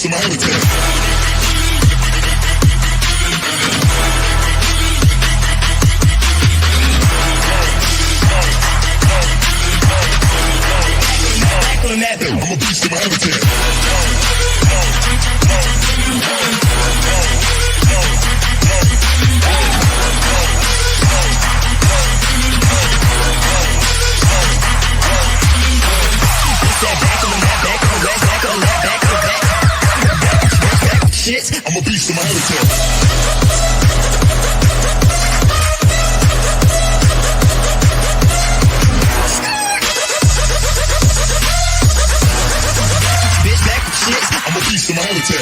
beast, I'm a heart attack. I'm a beast, I'm a heart attack. Shit, I'm a beast, I'm a heart attack. I'm a beast, I'm a heart attack.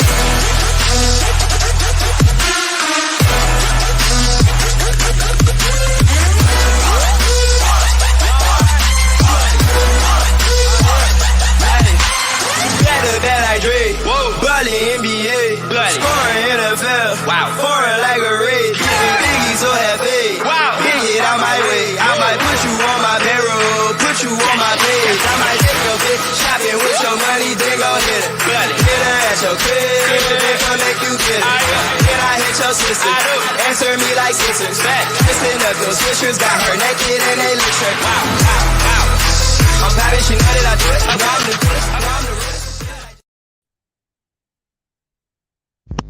Better than I dream. Bloody NBA. Scoring NFL. Wow. Foreign like a raid. Biggie so happy. Wow. Get out my way. I might put you on my payroll. Put you on my page. I might take a bitch shopping with your money. Then go hit it. Hit her at your crib. Then come make you get it. Then I hit your sister. Answer me like sisters. Listen up, those switchers got her naked and they look trick. Wow. Wow. I'm popping, she know that I do it. I'm the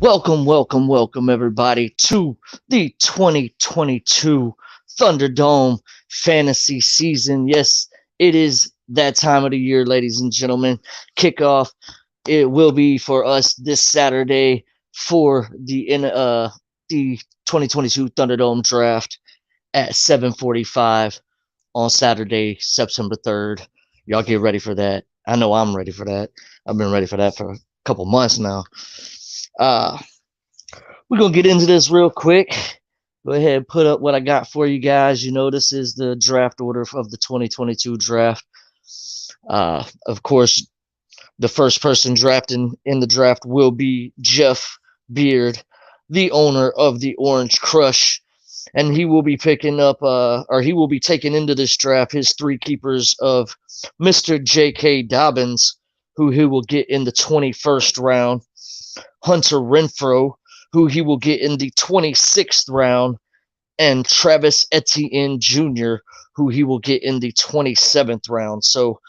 Welcome, everybody, to the 2022 Thunderdome fantasy season. Yes, it is that time of the year, ladies and gentlemen. Kickoff, it will be for us this Saturday for the 2022 Thunderdome draft at 7:45 on Saturday, September 3rd. Y'all get ready for that. I know I'm ready for that. I've been ready for that for a couple months now. We're gonna get into this real quick. Go ahead and put up what I got for you guys. You know, this is the draft order of the 2022 draft. Of course, the first person drafting in the draft will be Jeff Beard, the owner of the Orange Crush, and he will be picking up, he will be taking into this draft his three keepers of Mr. J.K. Dobbins, who he will get in the 21st round. Hunter Renfrow, who he will get in the 26th round, and Travis Etienne Jr., who he will get in the 27th round. So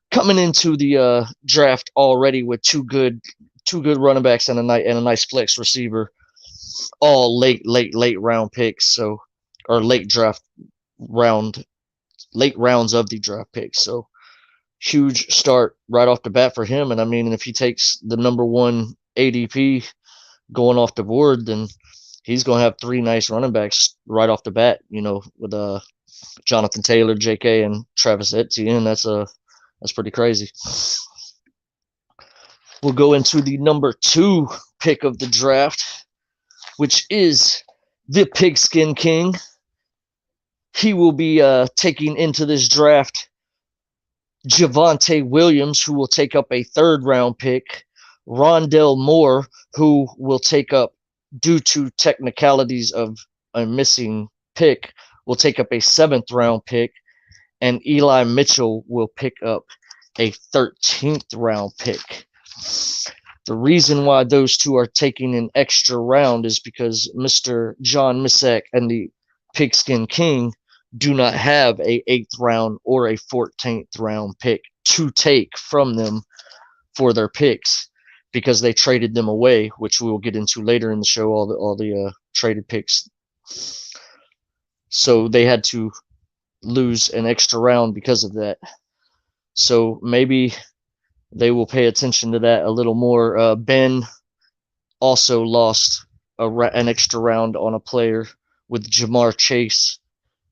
coming into the draft already with two good running backs and a nice flex receiver, all late round picks. So, or late rounds of the draft picks. So huge start right off the bat for him. And I mean, if he takes the number one ADP going off the board, then he's going to have three nice running backs right off the bat, you know, with Jonathan Taylor, JK, and Travis Etienne. That's pretty crazy. We'll go into the number 2 pick of the draft, which is the Pigskin King. He will be taking into this draft Javonte Williams, who will take up a 3rd round pick, Rondell Moore, who will take up, due to technicalities of a missing pick, will take up a 7th round pick, and Eli Mitchell will pick up a 13th round pick. The reason why those two are taking an extra round is because Mr. John Misak and the Pigskin King do not have a 8th round or a 14th round pick to take from them for their picks, because they traded them away, which we will get into later in the show, all the traded picks. So they had to lose an extra round because of that. So maybe they will pay attention to that a little more. Ben also lost an extra round on a player with Jamar Chase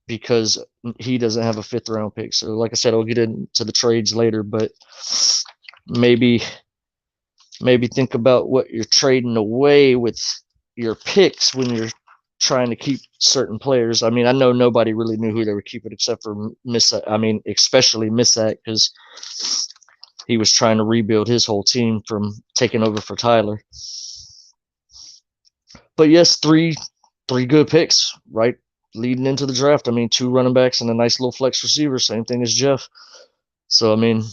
because he doesn't have a 5th round pick. So like I said, I'll get into the trades later, but maybe think about what you're trading away with your picks when you're trying to keep certain players. I mean, I know nobody really knew who they were keeping except for especially Misak, because he was trying to rebuild his whole team from taking over for Tyler. But yes, three good picks, right, leading into the draft. I mean, 2 running backs and a nice little flex receiver, same thing as Jeff. So, I mean,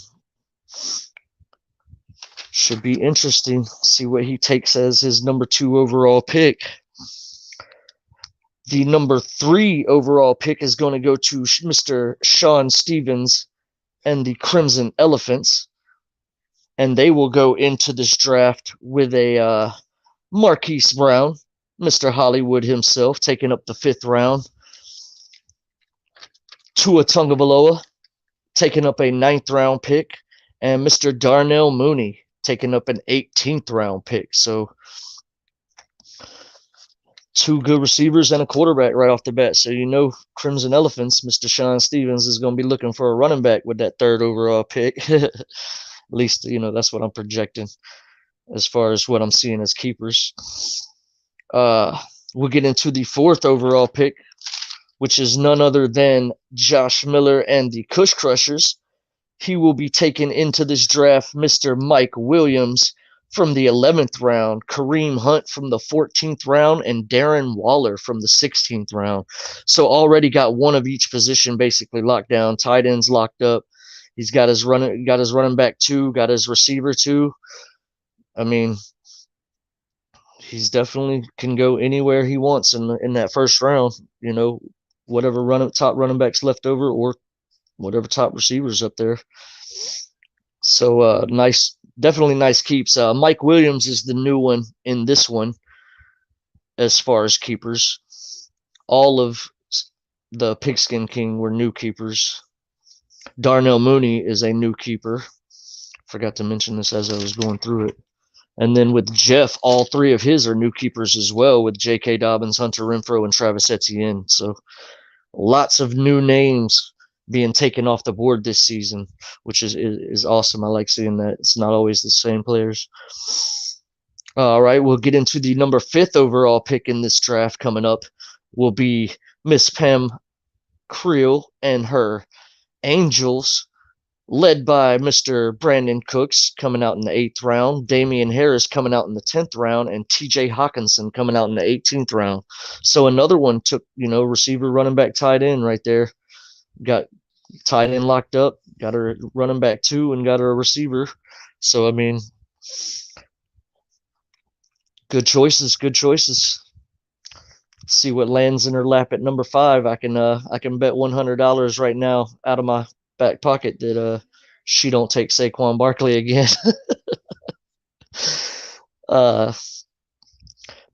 Should be interesting. See what he takes as his number 2 overall pick. The number 3 overall pick is going to go to Mr. Sean Stevens and the Crimson Elephants. And they will go into this draft with a Marquise Brown, Mr. Hollywood himself, taking up the 5th round. Tua Tagovailoa taking up a 9th round pick. And Mr. Darnell Mooney taking up an 18th round pick. So 2 good receivers and a quarterback right off the bat. So you know Crimson Elephants, Mr. Sean Stevens, is going to be looking for a running back with that 3rd overall pick. At least, you know, that's what I'm projecting as far as what I'm seeing as keepers. We'll get into the 4th overall pick, which is none other than Josh Miller and the Cush Crushers. He will be taken into this draft Mr. Mike Williams from the 11th round, Kareem Hunt from the 14th round, and Darren Waller from the 16th round. So already got one of each position basically locked down. Tight ends locked up. He's got his running back 2, got his receiver 2. I mean, he's definitely can go anywhere he wants in that 1st round. You know, whatever top running backs left over or whatever top receivers up there. So nice. Definitely nice keeps. Mike Williams is the new one in this one as far as keepers. All of the Pigskin King were new keepers. Darnell Mooney is a new keeper. Forgot to mention this as I was going through it. And then with Jeff, all 3 of his are new keepers as well, with J.K. Dobbins, Hunter Renfrow, and Travis Etienne. So lots of new names being taken off the board this season, which is awesome. I like seeing that. It's not always the same players. All right, we'll get into the number 5th overall pick in this draft coming up. Will be Miss Pam Creel and her Angels, led by Mr. Brandon Cooks coming out in the 8th round, Damian Harris coming out in the 10th round, and TJ Hawkinson coming out in the 18th round. So another one took, you know, receiver, running back, tight end right there. Got tight end locked up, got her running back 2, and got her a receiver. So, I mean, good choices, good choices. See what lands in her lap at number 5. I can bet $100 right now out of my back pocket that she don't take Saquon Barkley again.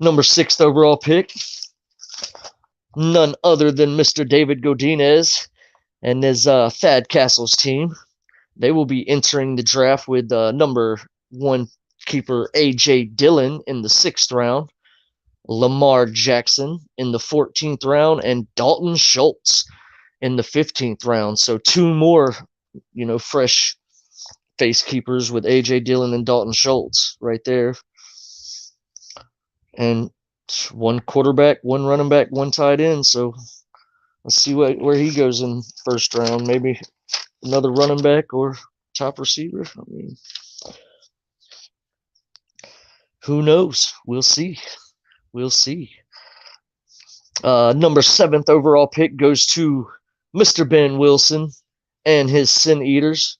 Number 6th overall pick, none other than Mr. David Godinez and his Thad Castle's team. They will be entering the draft with number 1 keeper A.J. Dillon in the 6th round, Lamar Jackson in the 14th round, and Dalton Schultz in the 15th round. So 2 more, you know, fresh face keepers with A.J. Dillon and Dalton Schultz right there. And 1 quarterback, 1 running back, 1 tight end. So let's see where he goes in 1st round. Maybe another running back or top receiver. I mean, who knows? We'll see. We'll see. Number 7th overall pick goes to Mr. Ben Wilson and his Sin Eaters.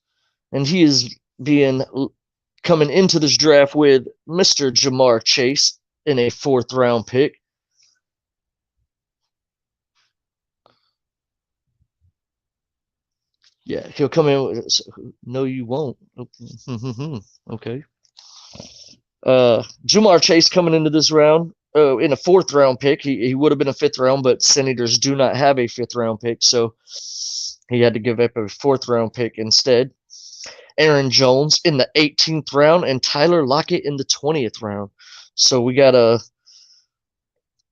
And he is coming into this draft with Mr. Jamar Chase in a 4th round pick. Yeah, he'll come in with, no, you won't. Okay. Jamar Chase coming into this round in a 4th round pick. He would have been a 5th round, but Senators do not have a 5th round pick, so he had to give up a 4th round pick instead. Aaron Jones in the 18th round and Tyler Lockett in the 20th round. So we got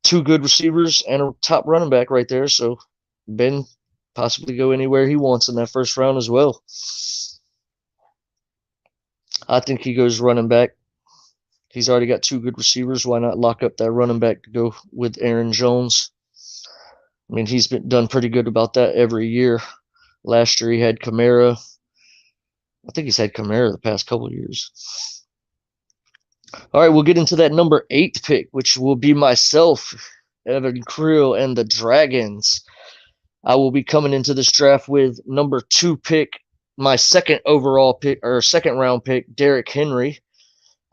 2 good receivers and a top running back right there. So Ben possibly go anywhere he wants in that 1st round as well. I think he goes running back. He's already got 2 good receivers. Why not lock up that running back to go with Aaron Jones? I mean, he's done pretty good about that every year. Last year he had Kamara. I think he's had Kamara the past couple of years. All right, we'll get into that number 8 pick, which will be myself, Evan Creel, and the Dragons. I will be coming into this draft with number 2 pick, my 2nd overall pick or 2nd round pick, Derrick Henry.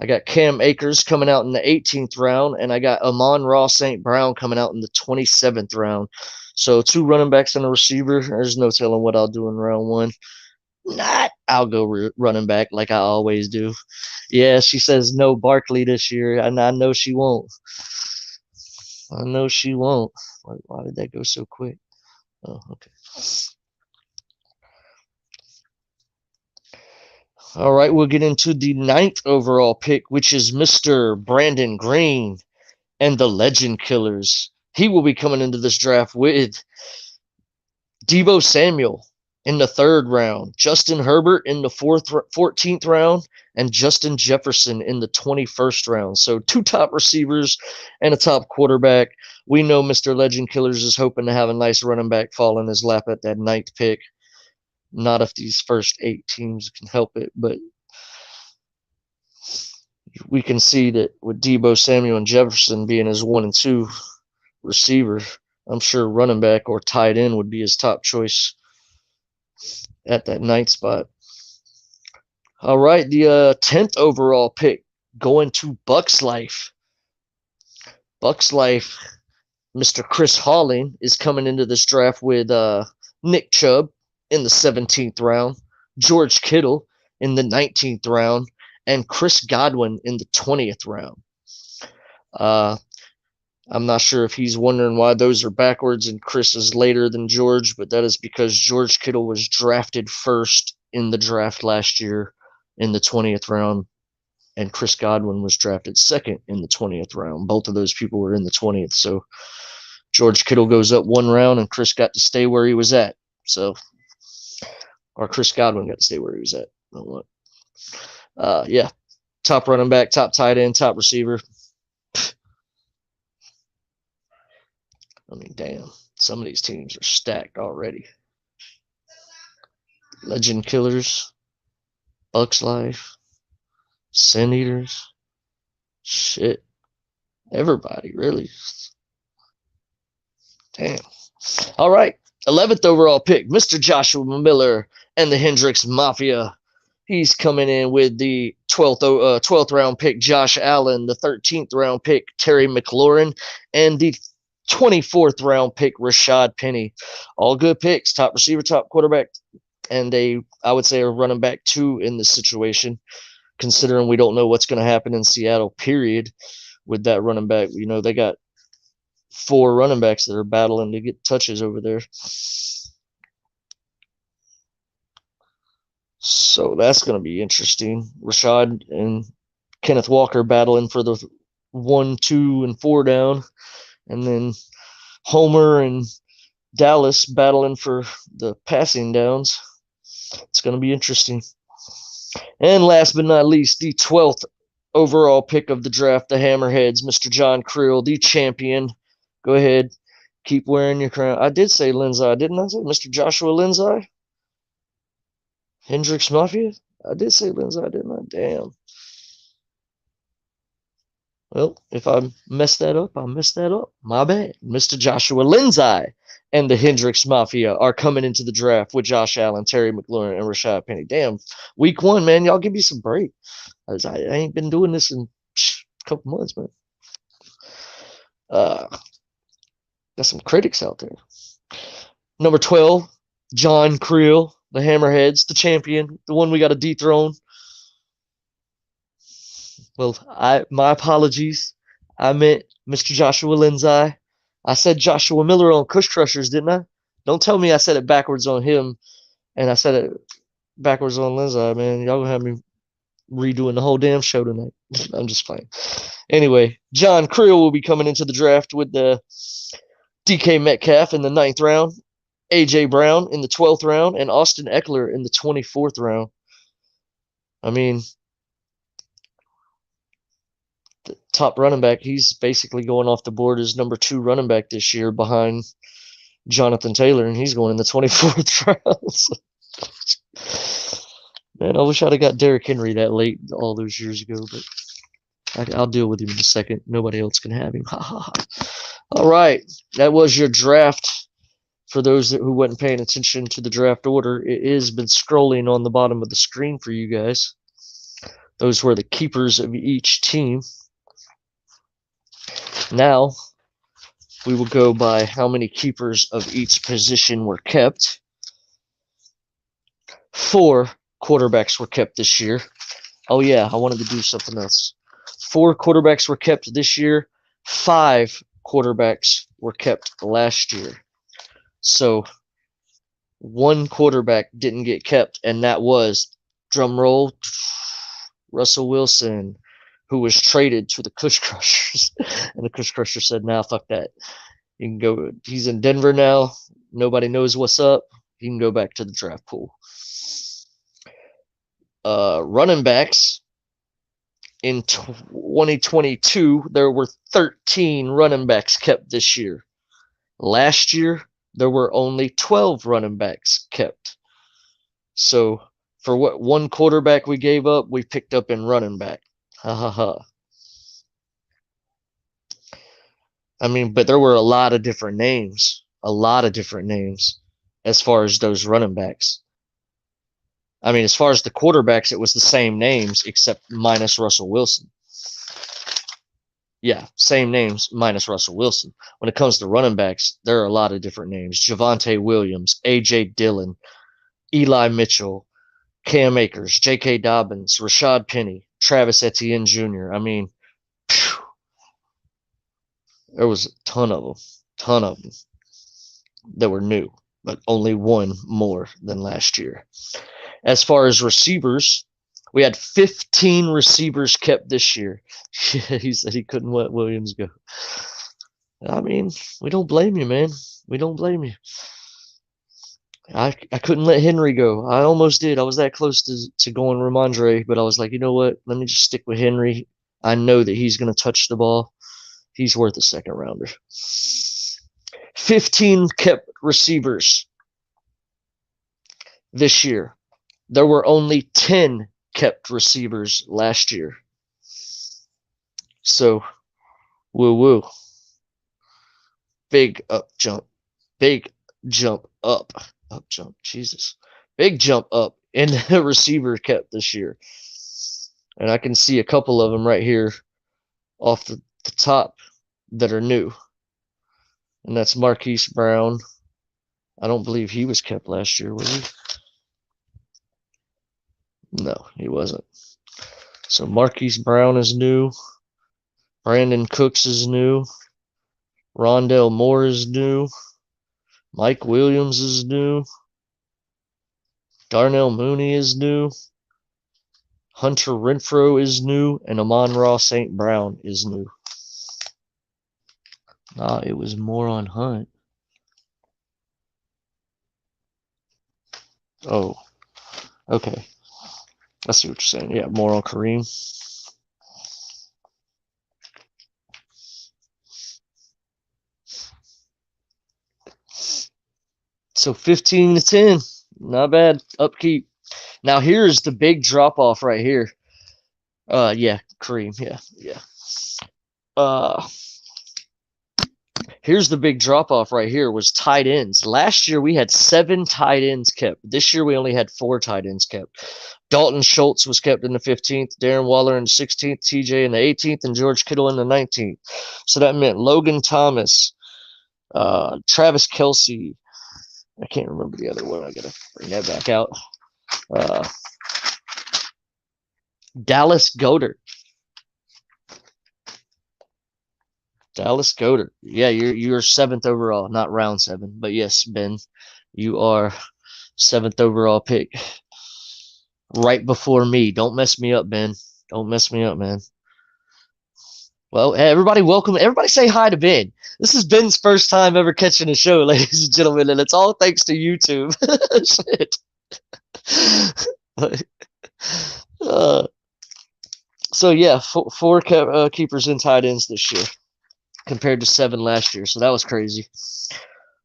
I got Cam Akers coming out in the 18th round, and I got Amon-Ra St. Brown coming out in the 27th round. So 2 running backs and a receiver. There's no telling what I'll do in round 1. I'll go running back like I always do. Yeah, she says no Barkley this year, and I know she won't. I know she won't. Why did that go so quick? Oh, okay. All right, we'll get into the 9th overall pick, which is Mr. Brandon Green and the Legend Killers. He will be coming into this draft with Deebo Samuel in the 3rd round, Justin Herbert in the 14th round, and Justin Jefferson in the 21st round. So 2 top receivers and a top quarterback. We know Mr. Legend Killers is hoping to have a nice running back fall in his lap at that 9th pick. Not if these first 8 teams can help it, but we can see that with Deebo Samuel and Jefferson being his 1 and 2 receiver, I'm sure running back or tight end would be his top choice at that 9th spot. All right, the 10th overall pick going to Bucks Life. Bucks Life, Mr. Chris Halling is coming into this draft with Nick Chubb in the 17th round, George Kittle in the 19th round, and Chris Godwin in the 20th round. I'm not sure if he's wondering why those are backwards and Chris is later than George, but that is because George Kittle was drafted first in the draft last year in the 20th round, and Chris Godwin was drafted second in the 20th round. Both of those people were in the 20th, so George Kittle goes up 1 round, and Chris got to stay where he was at. So, or Chris Godwin got to stay where he was at. Yeah, top running back, top tight end, top receiver. I mean, damn, some of these teams are stacked already. Legend Killers, Bucks Life, Sin Eaters, shit, everybody, really. Damn. All right, 11th overall pick, Mr. Joshua Miller and the Hendricks Mafia. He's coming in with the 12th round pick, Josh Allen, the 13th round pick, Terry McLaurin, and the 24th round pick, Rashad Penny. All good picks, top receiver, top quarterback, and I would say, a running back 2 in this situation, considering we don't know what's going to happen in Seattle, period, with that running back. You know, they got 4 running backs that are battling to get touches over there. So that's going to be interesting. Rashad and Kenneth Walker battling for the 1, 2, and 4 down. And then Homer and Dallas battling for the passing downs. It's going to be interesting. And last but not least, the 12th overall pick of the draft, the Hammerheads, Mr. John Creel, the champion. Go ahead. Keep wearing your crown. I did say Lindsay, didn't I say Mr. Joshua Lindsay? Hendricks Mafia? I did say Lindsay, didn't I? Damn. Well, if I messed that up, I messed that up. My bad. Mr. Joshua Lindsay and the Hendricks Mafia are coming into the draft with Josh Allen, Terry McLaurin, and Rashad Penny. Damn. Week 1, man. Y'all give me some break. I ain't been doing this in a couple months, man. Got some critics out there. Number 12, John Creel, the Hammerheads, the champion, the one we got to dethrone. Well, my apologies. I meant Mr. Joshua Lindsay. I said Joshua Miller on Kush Crushers, didn't I? Don't tell me I said it backwards on him and I said it backwards on Lindsay, man. Y'all gonna have me redoing the whole damn show tonight. I'm just playing. Anyway, John Creel will be coming into the draft with the DK Metcalf in the 9th round, A.J. Brown in the 12th round, and Austin Eckler in the 24th round. I mean, the top running back, he's basically going off the board as number 2 running back this year behind Jonathan Taylor, and he's going in the 24th round. Man, I wish I'd have got Derrick Henry that late all those years ago, but I'll deal with him in a second. Nobody else can have him. All right, that was your draft. For those who wasn't paying attention to the draft order, it has been scrolling on the bottom of the screen for you guys. Those were the keepers of each team. Now, we will go by how many keepers of each position were kept. 4 quarterbacks were kept this year. Oh, yeah, I wanted to do something else. 4 quarterbacks were kept this year. 5 quarterbacks were kept last year. So, 1 quarterback didn't get kept, and that was, drum roll, Russell Wilson, who was traded to the Cush Crushers. And the Cush Crushers said, nah, fuck that. You can go. He's in Denver now. Nobody knows what's up. He can go back to the draft pool. Running backs. In 2022, there were 13 running backs kept this year. Last year, there were only 12 running backs kept. So, for what 1 quarterback we gave up, we picked up in running back. Ha ha ha. I mean, but there were a lot of different names. A lot of different names as far as those running backs. I mean, as far as the quarterbacks, it was the same names except minus Russell Wilson. Yeah, same names minus Russell Wilson. When it comes to running backs, there are a lot of different names. Javonte Williams, A.J. Dillon, Eli Mitchell, Cam Akers, J.K. Dobbins, Rashad Penny, Travis Etienne Jr. I mean, phew, there was a ton of them that were new, but only 1 more than last year. As far as receivers, we had 15 receivers kept this year. He said he couldn't let Williams go. I mean, we don't blame you, man. We don't blame you. I couldn't let Henry go. I almost did. I was that close to going Ramondre, but I was like, you know what? Let me just stick with Henry. I know that he's going to touch the ball. He's worth a second rounder. 15 kept receivers this year. There were only 10 kept receivers last year. So, woo-woo. Big up jump. Big jump up. Up jump. Jesus. Big jump up in the receiver kept this year. And I can see a couple of them right here off the top that are new. And that's Marquise Brown. I don't believe he was kept last year, was he? No, he wasn't. So Marquise Brown is new. Brandon Cooks is new. Rondell Moore is new. Mike Williams is new. Darnell Mooney is new. Hunter Renfrow is new. And Amon-Ra St. Brown is new. Nah, it was more on Hunt. Oh, okay. I see what you're saying. Yeah, more on Kareem. So 15 to 10. Not bad. Upkeep. Now here's the big drop off right here. Yeah, Kareem. Yeah. Here's the big drop off right here was tight ends. Last year we had 7 tight ends kept. This year we only had 4 tight ends kept. Dalton Schultz was kept in the 15th, Darren Waller in the 16th, TJ in the 18th, and George Kittle in the 19th. So that meant Logan Thomas, Travis Kelce. I can't remember the other one. I got to bring that back out. Dallas Goedert. Dallas Goedert. Yeah, you're 7th overall, not round 7. But yes, Ben, you are 7th overall pick. Right before me. Don't mess me up, Ben. Don't mess me up, man. Well, everybody welcome. Everybody say hi to Ben. This is Ben's first time ever catching a show, ladies and gentlemen, and it's all thanks to YouTube. Shit. So, yeah, 4 keepers and tight ends this year compared to 7 last year. So that was crazy.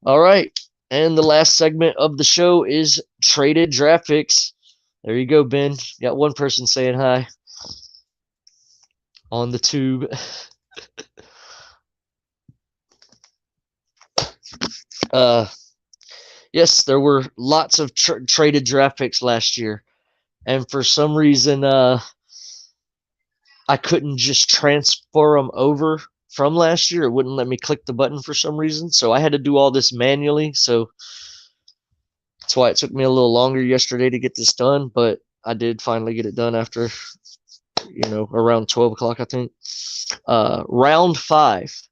All right. And the last segment of the show is traded draft picks. There you go, Ben. Got one person saying hi on the tube. Yes, there were lots of traded draft picks last year. And for some reason, I couldn't just transfer them over from last year. It wouldn't let me click the button for some reason. So I had to do all this manually. So that's why it took me a little longer yesterday to get this done. But I did finally get it done after, around 12 o'clock, I think. Round 5.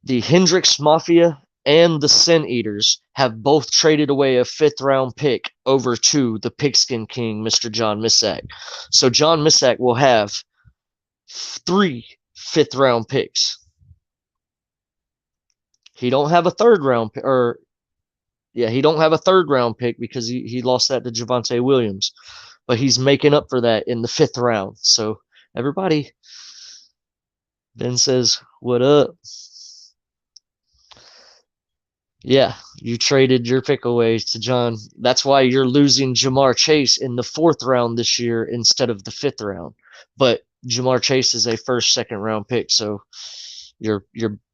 The Hendrix Mafia and the Sin Eaters have both traded away a 5th round pick over to the Pigskin King, Mr. John Missack. So John Missack will have 3 5th round picks. He don't have a 3rd round pick, he don't have a 3rd round pick because he lost that to Javonte Williams. But he's making up for that in the 5th round. So everybody, Ben says, what up? Yeah, you traded your pick away to John. That's why you're losing Jamar Chase in the 4th round this year instead of the 5th round. But Jamar Chase is a 1st, 2nd round pick, so you're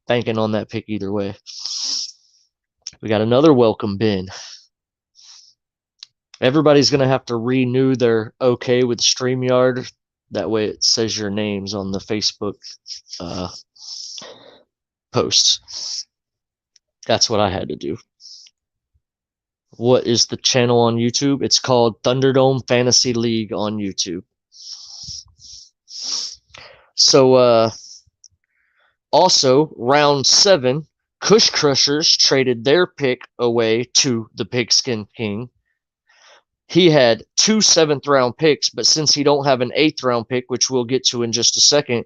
banking on that pick either way. We got another welcome bin. Everybody's going to have to renew their okay with StreamYard. That way it says your names on the Facebook posts. That's what I had to do. What is the channel on YouTube? It's called Thunderdome Fantasy League on YouTube. So, also, round 7, Kush Crushers traded their pick away to the Pigskin King. He had 2 7th round picks, but since he don't have an 8th round pick, which we'll get to in just a second,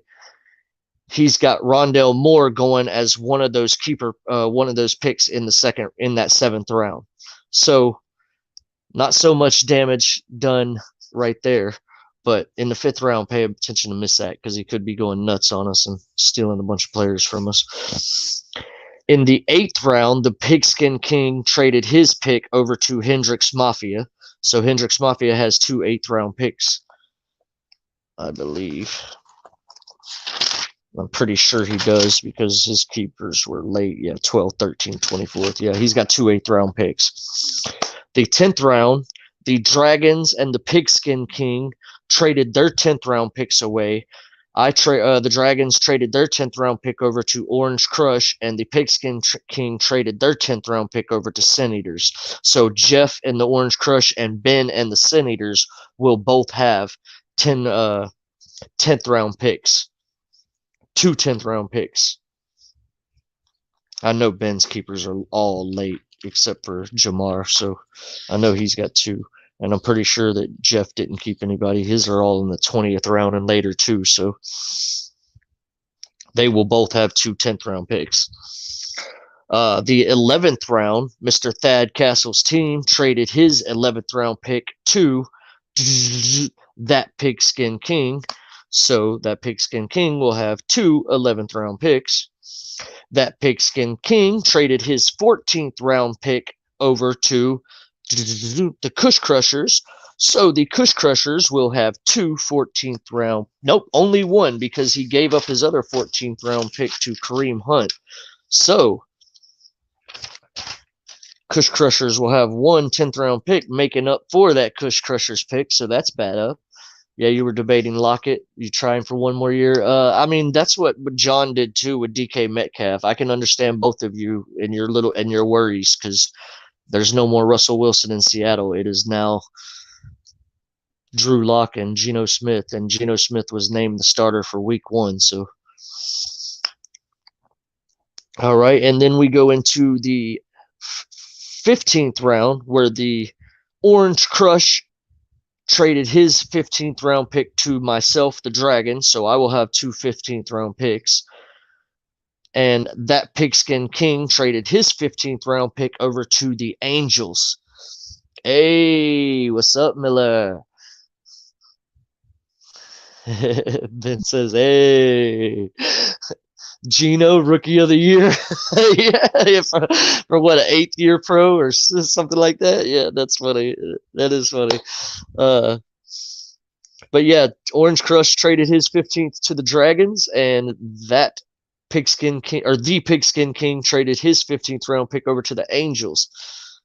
he's got Rondell Moore going as one of those picks in that 7th round. So not so much damage done right there, but in the 5th round, pay attention to Missack because he could be going nuts on us and stealing a bunch of players from us. In the 8th round, the Pigskin King traded his pick over to Hendrix Mafia. So Hendrix Mafia has 2 8th round picks, I believe. I'm pretty sure he does because his keepers were late. Yeah, 12, 13, 24th. Yeah, he's got 2 8th round picks. The 10th round, the Dragons and the Pigskin King traded their 10th round picks away. The Dragons traded their 10th round pick over to Orange Crush, and the Pigskin King traded their 10th round pick over to Sin Eaters. So Jeff and the Orange Crush and Ben and the Sin Eaters will both have 10th round picks. 2 10th round picks. I know Ben's keepers are all late except for Jamar, so I know he's got 2. And I'm pretty sure that Jeff didn't keep anybody. His are all in the 20th round and later too, so they will both have 2 10th round picks. The 11th round, Mr. Thad Castle's team traded his 11th round pick to that Pigskin King. So that Pigskin King will have 2 11th round picks. That Pigskin King traded his 14th round pick over to the Kush Crushers. So the Kush Crushers will have 2 14th round. Nope, only 1 because he gave up his other 14th round pick to Kareem Hunt. So Kush Crushers will have 1 10th round pick making up for that Kush Crushers pick. So that's bad up. Yeah, you were debating Lockett. You trying for 1 more year? I mean, that's what John did too with DK Metcalf. I can understand both of you and your worries because there's no more Russell Wilson in Seattle. It is now Drew Lock and Geno Smith, and Geno Smith was named the starter for Week 1. So, all right, and then we go into the 15th round where the Orange Crush traded his 15th round pick to myself, the Dragon, so I will have 2 15th round picks. And that Pigskin King traded his 15th round pick over to the Angels. Hey, what's up, Miller? Ben says, hey. Geno, Rookie of the Year. Yeah, for what, an 8th year pro or something like that? Yeah, that's funny. That is funny. But yeah, Orange Crush traded his 15th to the Dragons, and that Pigskin King, or the Pigskin King, traded his 15th round pick over to the Angels.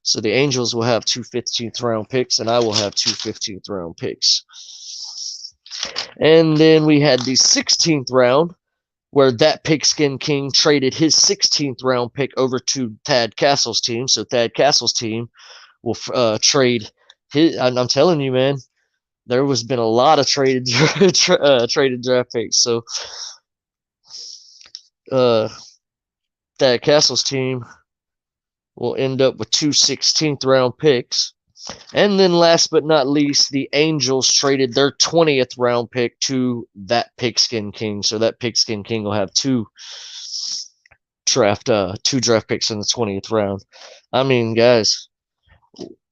So the Angels will have 2 15th round picks, and I will have 2 15th round picks. And then we had the 16th round, where that Pigskin King traded his 16th round pick over to Thad Castle's team. So Thad Castle's team will trade his. I'm telling you, man, there was been a lot of traded traded draft picks. So Thad Castle's team will end up with two 16th round picks. And then last but not least, the Angels traded their 20th round pick to that Pigskin King. So that Pigskin King will have two draft picks in the 20th round. I mean, guys,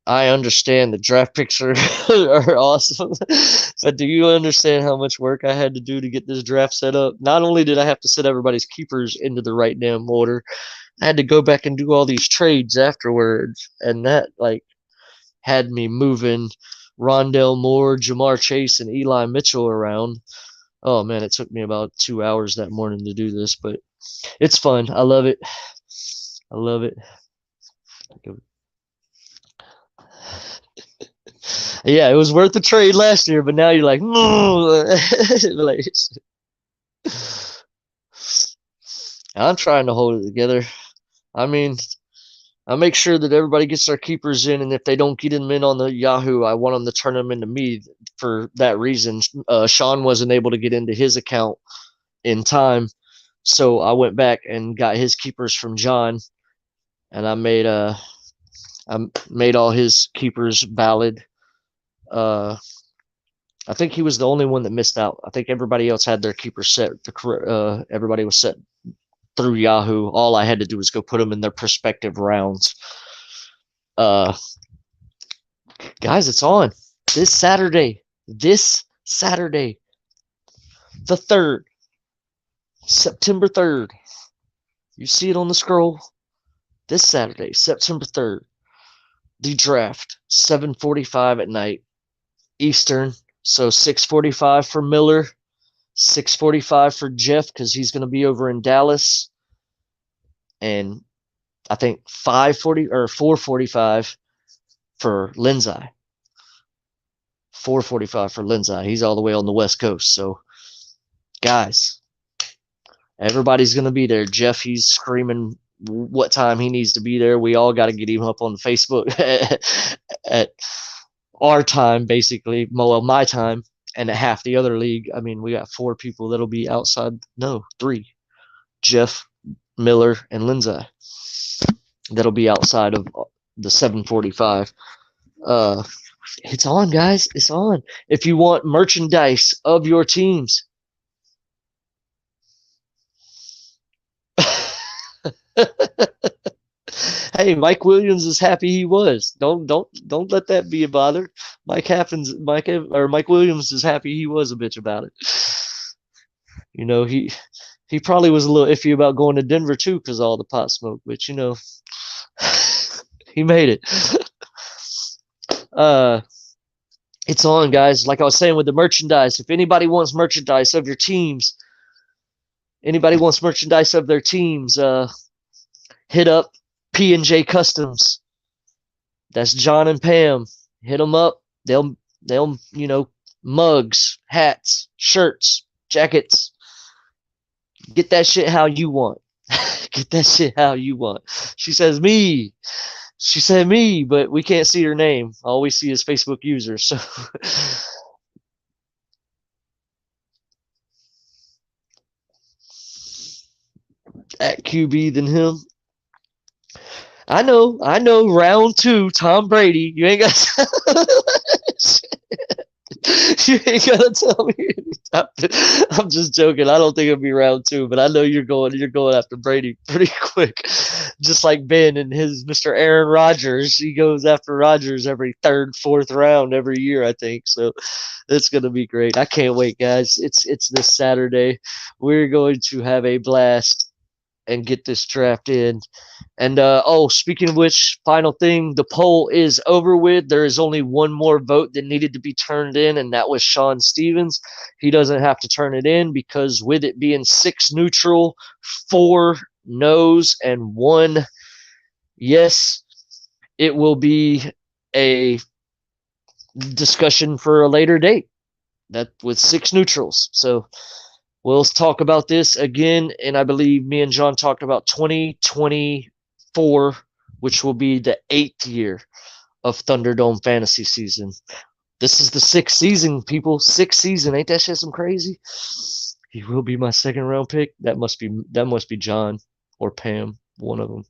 I understand the draft picks are awesome, but do you understand how much work I had to do to get this draft set up? Not only did I have to set everybody's keepers into the right damn order, I had to go back and do all these trades afterwards, and that had me moving Rondell Moore, Jamar Chase, and Eli Mitchell around. Oh man, it took me about 2 hours that morning to do this, but it's fun. I love it. I love it. Yeah, it was worth the trade last year, but now you're like, I'm trying to hold it together. I mean, I make sure that everybody gets their keepers in, and if they don't get them in on the Yahoo, I want them to turn them into me for that reason. Sean wasn't able to get into his account in time, so I went back and got his keepers from John, and I made all his keepers valid. I think he was the only one that missed out. I think everybody else had their keepers set. Everybody was set through Yahoo. All I had to do was go put them in their prospective rounds. Guys, it's on this Saturday, the 3rd, September 3rd. You see it on the scroll. This Saturday, September 3rd, the draft, 7:45 at night Eastern. So 6:45 for Miller, 6:45 for Jeff because he's going to be over in Dallas, and I think 5:40 or 4:45 for Lindsay. 4:45 for Lindsay. He's all the way on the West Coast. So, guys, everybody's going to be there. Jeff, he's screaming what time he needs to be there. We all got to get him up on Facebook at our time, basically. Well, my time. And at half the other league, I mean, we got 4 people that'll be outside. No, 3. Jeff, Miller, and Lindsay. That'll be outside of the 7:45. It's on, guys. It's on. If you want merchandise of your teams, hey, Mike Williams is happy he was. Don't let that be a bother. Mike Williams is happy he was a bitch about it. You know, he probably was a little iffy about going to Denver too because of all the pot smoke, but you know, he made it. It's on, guys. Like I was saying with the merchandise, if anybody wants merchandise of your teams, anybody wants merchandise of their teams, hit up P&J Customs. That's John and Pam. Hit them up. They'll mugs, hats, shirts, jackets. Get that shit how you want. Get that shit how you want. She says me. She said me, but we can't see her name. All we see is Facebook user. So at QB than him. I know. Round 2, Tom Brady. You ain't got. You ain't gotta tell me. I'm just joking. I don't think it'll be round 2, but I know you're going after Brady pretty quick. Just like Ben and his Mr. Aaron Rodgers. He goes after Rodgers every 3rd, 4th round every year, I think. So it's gonna be great. I can't wait, guys. It's this Saturday. We're going to have a blast and get this draft in. And speaking of which, final thing, the poll is over with. There is only one more vote that needed to be turned in, and that was Sean Stevens. He doesn't have to turn it in because with it being 6 neutral, 4 no's, and 1 yes, it will be a discussion for a later date. that with 6 neutrals. So we'll talk about this again, and I believe me and John talked about 2024, which will be the 8th year of Thunderdome fantasy season. This is the 6th season, people. 6th season. Ain't that shit some crazy? He will be my 2nd round pick. That must be John or Pam, one of them.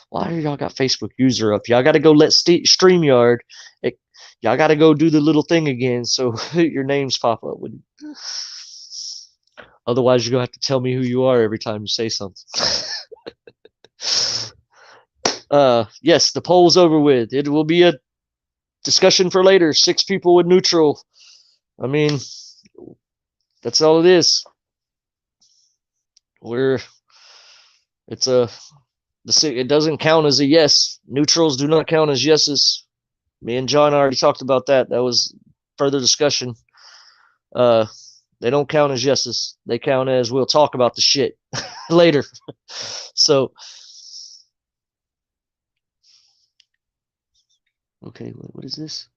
Why do y'all got Facebook user up? Y'all got to go let StreamYard. Y'all got to go do the little thing again so your names pop up. Otherwise, you're going to have to tell me who you are every time you say something. Yes, the poll's over with. It will be a discussion for later. 6 people with neutral. I mean, that's all it is. It doesn't count as a yes. Neutrals do not count as yeses. Me and John already talked about that. That was further discussion. They don't count as yeses. They count as we'll talk about the shit later. So, okay, what is this?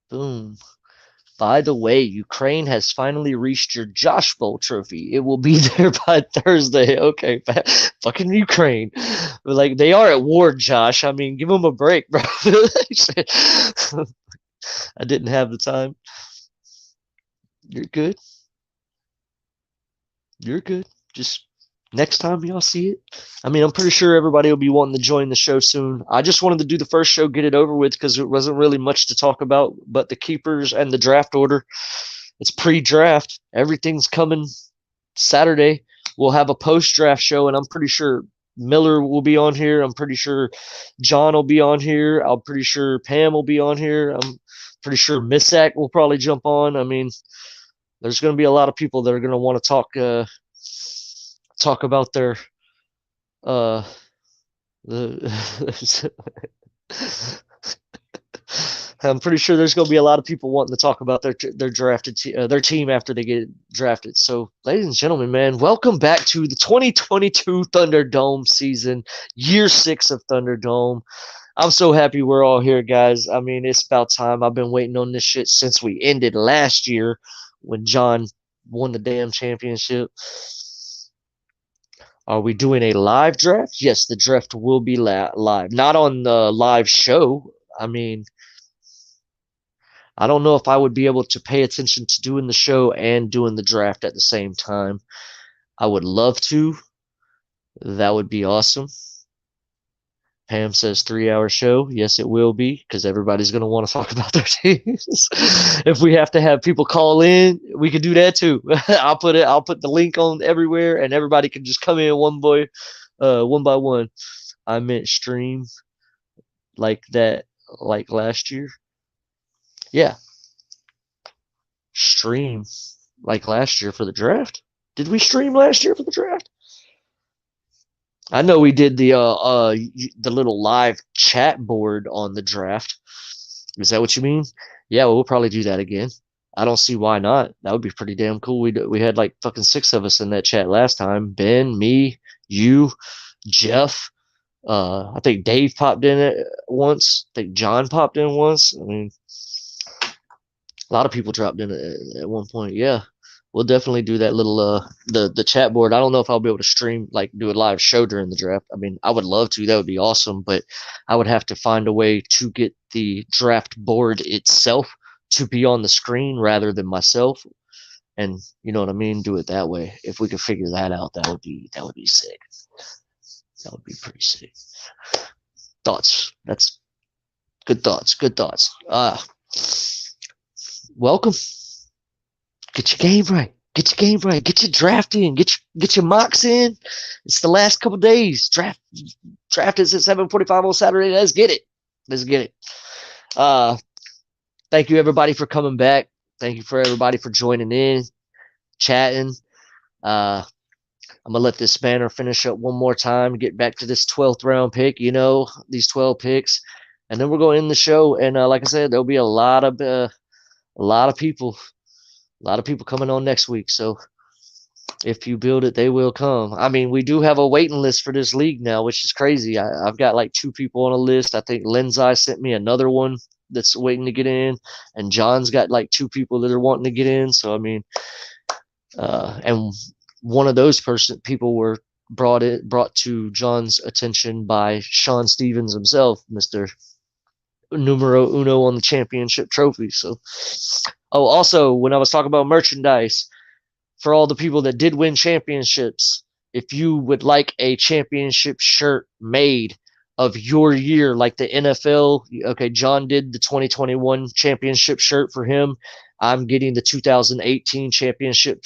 Boom. By the way, Ukraine has finally reached your Josh Bowl trophy. It will be there by Thursday. Okay, fucking Ukraine. Like, they are at war, Josh. I mean, give them a break, bro. I didn't have the time. You're good. You're good. Just next time y'all see it. I mean, I'm pretty sure everybody will be wanting to join the show soon. I just wanted to do the first show, get it over with, because it wasn't really much to talk about but the keepers and the draft order. It's pre-draft. Everything's coming Saturday. We'll have a post-draft show, and I'm pretty sure Miller will be on here. I'm pretty sure John will be on here. I'm pretty sure Pam will be on here. I'm pretty sure Missak will probably jump on. I mean, there's going to be a lot of people that are going to want to talk about their I'm pretty sure there's going to be a lot of people wanting to talk about their drafted their team after they get drafted. So, ladies and gentlemen, man, welcome back to the 2022 Thunderdome season, year 6 of Thunderdome. I'm so happy we're all here, guys. I mean, it's about time. I've been waiting on this shit since we ended last year when John won the damn championship. Are we doing a live draft? Yes, the draft will be live. Not on the live show. I mean, I don't know if I would be able to pay attention to doing the show and doing the draft at the same time. I would love to. That would be awesome. Pam says 3-hour show. Yes, it will be, because everybody's going to want to talk about their teams. If we have to have people call in, we could do that too. I'll put the link on everywhere, and everybody can just come in one by one. I meant stream like that, like last year. Yeah. Stream like last year for the draft. Did we stream last year for the draft? I know we did the little live chat board on the draft. Is that what you mean? Yeah, we'll probably do that again. I don't see why not. That would be pretty damn cool. We had like fucking 6 of us in that chat last time. Ben, me, you, Jeff. I think Dave popped in it once. I think John popped in once. I mean, a lot of people dropped in at one point. Yeah. We'll definitely do that little the chat board. I don't know if I'll be able to stream, like do a live show during the draft. I mean, I would love to. That would be awesome, but I would have to find a way to get the draft board itself to be on the screen rather than myself. And you know what I mean? Do it that way. If we could figure that out, that would be sick. That would be pretty sick. Thoughts. That's good thoughts. Good thoughts. Welcome. Get your game right. Get your game right. Get your draft in. Get your mocks in. It's the last couple days. Draft is at 7:45 on Saturday. Let's get it. Let's get it. Thank you everybody for coming back. Thank you for everybody for joining in, chatting. I'm gonna let this banner finish up one more time. Get back to this 12th round pick. You know, these 12 picks, and then we're going to end the show. And like I said, there'll be a lot of people. A lot of people coming on next week, so if you build it, they will come. I mean, we do have a waiting list for this league now, which is crazy. I've got like 2 people on a list. I think Lenzai sent me another one. that's waiting to get in, and John's got like 2 people that are wanting to get in. So I mean, and one of those people were brought to John's attention by Sean Stevens himself, Mr. Numero Uno on the championship trophy. So, oh, also when I was talking about merchandise, for all the people that did win championships, if you would like a championship shirt made of your year, like the NFL, okay, John did the 2021 championship shirt for him. I'm getting the 2018 championship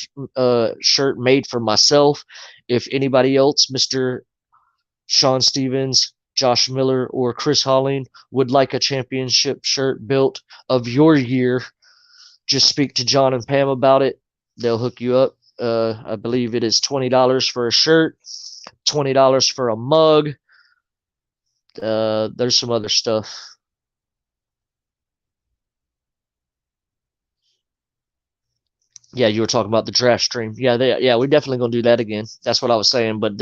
shirt made for myself. If anybody else, Mr. Sean Stevens, Josh Miller, or Chris Holling would like a championship shirt built of your year, just speak to John and Pam about it. They'll hook you up. I believe it is $20 for a shirt, $20 for a mug. There's some other stuff. Yeah, you were talking about the draft stream. Yeah, we're definitely gonna do that again. That's what I was saying. But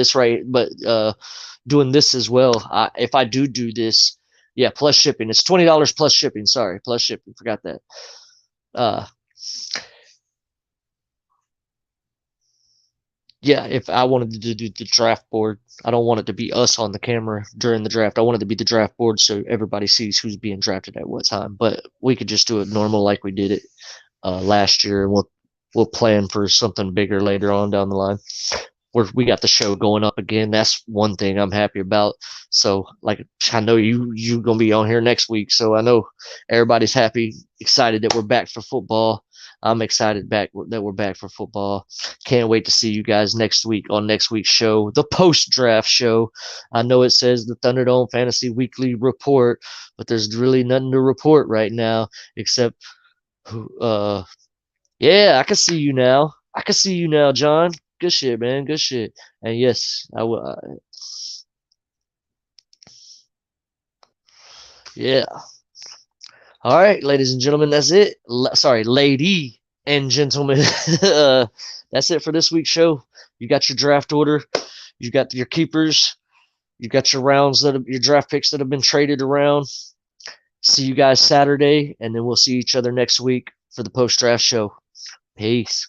doing this as well. If I do this, yeah, plus shipping. It's $20 plus shipping. Sorry, plus shipping. Forgot that. Yeah, if I wanted to do the draft board, I don't want it to be us on the camera during the draft. I want it to be the draft board so everybody sees who's being drafted at what time. But we could just do it normal like we did it last year, and we'll plan for something bigger later on down the line. We got the show going up again. That's one thing I'm happy about. So, like, I know you gonna be on here next week, so I know everybody's happy, excited that we're back for football. I'm excited that we're back for football. Can't wait to see you guys next week on next week's show, the post-draft show. I know it says the Thunderdome Fantasy Weekly Report, but there's really nothing to report right now except, yeah, I can see you now. I can see you now, John. Good shit, man. Good shit. And yes, I will. Yeah. All right, ladies and gentlemen, that's it. Sorry, lady and gentlemen. That's it for this week's show. You got your draft order. You got your keepers. You got your your draft picks that have been traded around. See you guys Saturday, and then we'll see each other next week for the post-draft show. Peace.